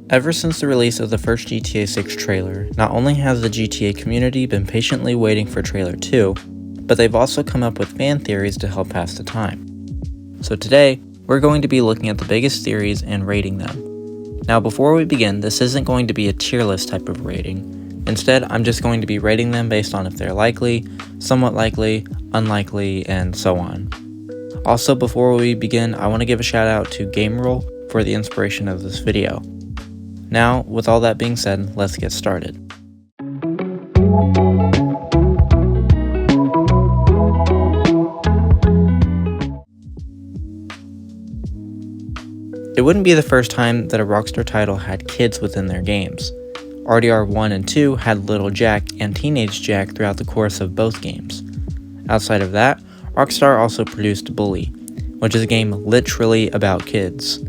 Ever since the release of the first GTA 6 trailer, not only has the GTA community been patiently waiting for trailer 2, but they've also come up with fan theories to help pass the time. So today, we're going to be looking at the biggest theories and rating them. Now before we begin, this isn't going to be a tier list type of rating. Instead, I'm just going to be rating them based on if they're likely, somewhat likely, unlikely, and so on. Also, before we begin, I want to give a shout out to GameRoll for the inspiration of this video. Now, with all that being said, let's get started. It wouldn't be the first time that a Rockstar title had kids within their games. RDR 1 and 2 had Little Jack and Teenage Jack throughout the course of both games. Outside of that, Rockstar also produced Bully, which is a game literally about kids.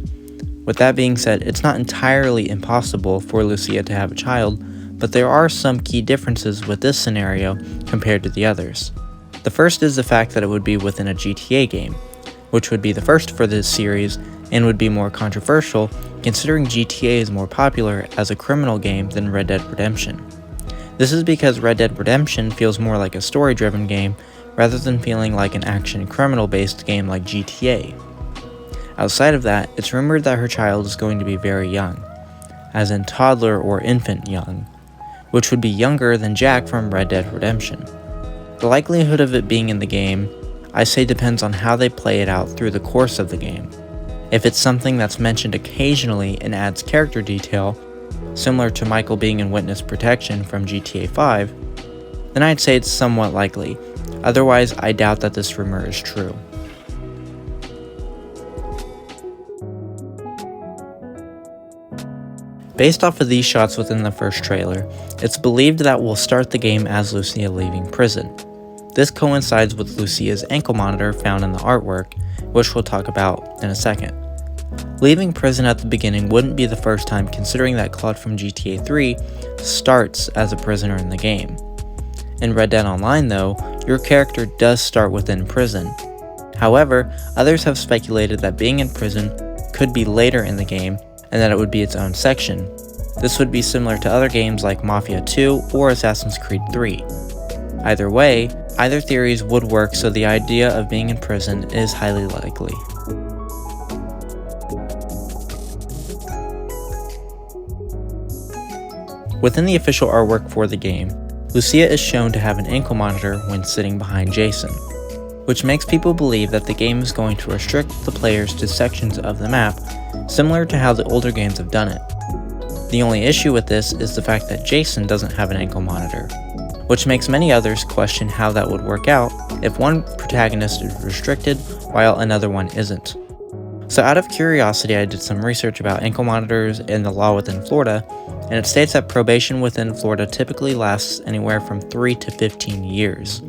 With that being said, it's not entirely impossible for Lucia to have a child, but there are some key differences with this scenario compared to the others. The first is the fact that it would be within a GTA game, which would be the first for this series and would be more controversial considering GTA is more popular as a criminal game than Red Dead Redemption. This is because Red Dead Redemption feels more like a story-driven game rather than feeling like an action criminal-based game like GTA. Outside of that, it's rumored that her child is going to be very young, as in toddler or infant young, which would be younger than Jack from Red Dead Redemption. The likelihood of it being in the game, I say, depends on how they play it out through the course of the game. If it's something that's mentioned occasionally and adds character detail, similar to Michael being in witness protection from GTA 5, then I'd say it's somewhat likely. Otherwise, I doubt that this rumor is true. Based off of these shots within the first trailer, it's believed that we'll start the game as Lucia leaving prison. This coincides with Lucia's ankle monitor found in the artwork, which we'll talk about in a second. Leaving prison at the beginning wouldn't be the first time, considering that Claude from GTA 3 starts as a prisoner in the game. In Red Dead Online though, your character does start within prison. However, others have speculated that being in prison could be later in the game, and that it would be its own section. This would be similar to other games like Mafia 2 or Assassin's Creed 3. Either way, either theories would work, so the idea of being in prison is highly likely. Within the official artwork for the game, Lucia is shown to have an ankle monitor when sitting behind Jason, which makes people believe that the game is going to restrict the players to sections of the map, similar to how the older games have done it. The only issue with this is the fact that Jason doesn't have an ankle monitor, which makes many others question how that would work out if one protagonist is restricted while another one isn't. So out of curiosity, I did some research about ankle monitors and the law within Florida, and it states that probation within Florida typically lasts anywhere from 3 to 15 years,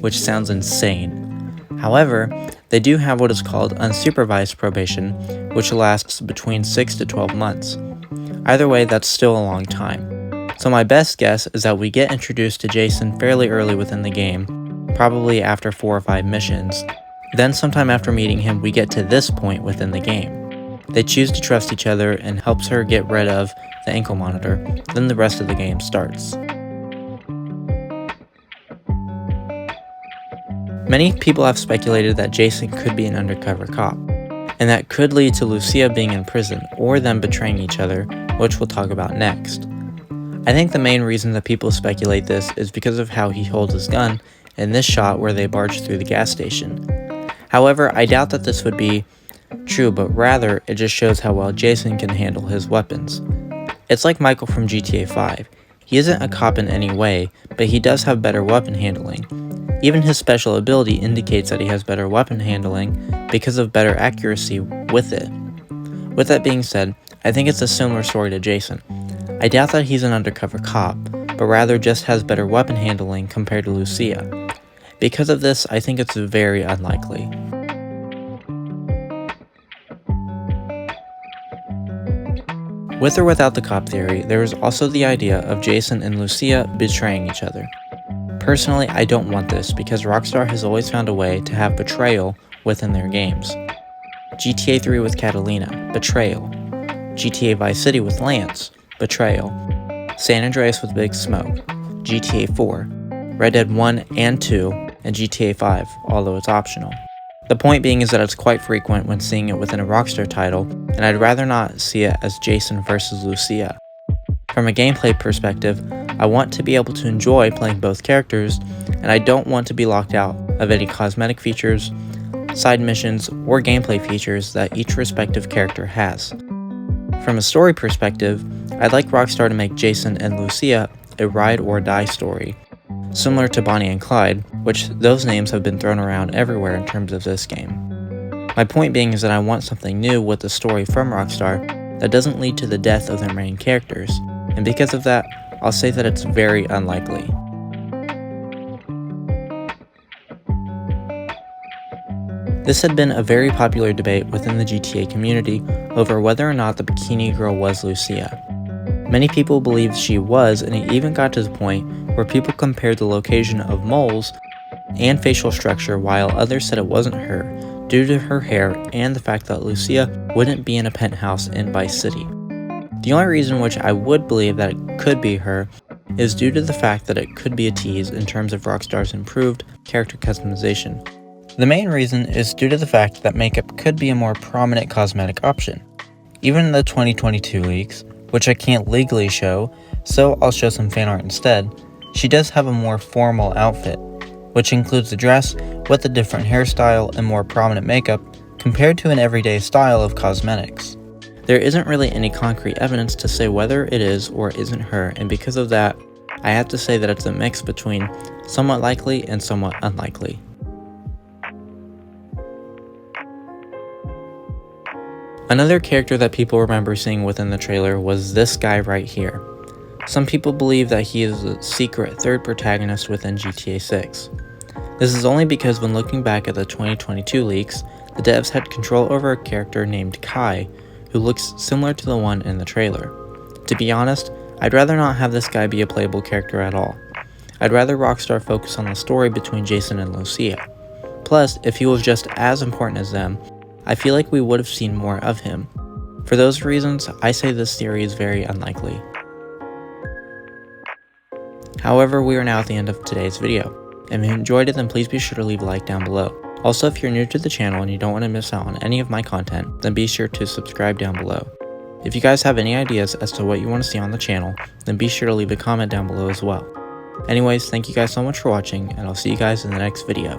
which sounds insane. However, they do have what is called unsupervised probation, which lasts between 6 to 12 months. Either way, that's still a long time. So my best guess is that we get introduced to Jason fairly early within the game, probably after 4 or 5 missions. Then sometime after meeting him, we get to this point within the game. They choose to trust each other and helps her get rid of the ankle monitor, then the rest of the game starts. Many people have speculated that Jason could be an undercover cop, and that could lead to Lucia being in prison or them betraying each other, which we'll talk about next. I think the main reason that people speculate this is because of how he holds his gun in this shot where they barge through the gas station. However, I doubt that this would be true, but rather it just shows how well Jason can handle his weapons. It's like Michael from GTA 5. He isn't a cop in any way, but he does have better weapon handling. Even his special ability indicates that he has better weapon handling because of better accuracy with it. With that being said, I think it's a similar story to Jason. I doubt that he's an undercover cop, but rather just has better weapon handling compared to Lucia. Because of this, I think it's very unlikely. With or without the cop theory, there is also the idea of Jason and Lucia betraying each other. Personally, I don't want this because Rockstar has always found a way to have betrayal within their games. GTA 3 with Catalina, betrayal. GTA Vice City with Lance, Betrayal, San Andreas with Big Smoke, GTA 4, Red Dead 1 and 2, and GTA 5, although it's optional. The point being is that it's quite frequent when seeing it within a Rockstar title, and I'd rather not see it as Jason versus Lucia. From a gameplay perspective, I want to be able to enjoy playing both characters, and I don't want to be locked out of any cosmetic features, side missions, or gameplay features that each respective character has. From a story perspective, I'd like Rockstar to make Jason and Lucia a ride or die story, similar to Bonnie and Clyde, which those names have been thrown around everywhere in terms of this game. My point being is that I want something new with the story from Rockstar that doesn't lead to the death of their main characters, and because of that, I'll say that it's very unlikely. This had been a very popular debate within the GTA community over whether or not the bikini girl was Lucia. Many people believed she was, and it even got to the point where people compared the location of moles and facial structure, while others said it wasn't her due to her hair and the fact that Lucia wouldn't be in a penthouse in Vice City. The only reason which I would believe that it could be her is due to the fact that it could be a tease in terms of Rockstar's improved character customization. The main reason is due to the fact that makeup could be a more prominent cosmetic option. Even in the 2022 leaks, which I can't legally show, so I'll show some fan art instead, she does have a more formal outfit, which includes a dress with a different hairstyle and more prominent makeup compared to an everyday style of cosmetics. There isn't really any concrete evidence to say whether it is or isn't her, and because of that, I have to say that it's a mix between somewhat likely and somewhat unlikely. Another character that people remember seeing within the trailer was this guy right here. Some people believe that he is a secret third protagonist within GTA 6. This is only because when looking back at the 2022 leaks, the devs had control over a character named Kai, who looks similar to the one in the trailer. To be honest, I'd rather not have this guy be a playable character at all. I'd rather Rockstar focus on the story between Jason and Lucia. Plus, if he was just as important as them, I feel like we would have seen more of him. For those reasons, I say this theory is very unlikely. However, we are now at the end of today's video. If you enjoyed it, then please be sure to leave a like down below. Also, if you're new to the channel and you don't want to miss out on any of my content, then be sure to subscribe down below. If you guys have any ideas as to what you want to see on the channel, then be sure to leave a comment down below as well. Anyways, thank you guys so much for watching, and I'll see you guys in the next video.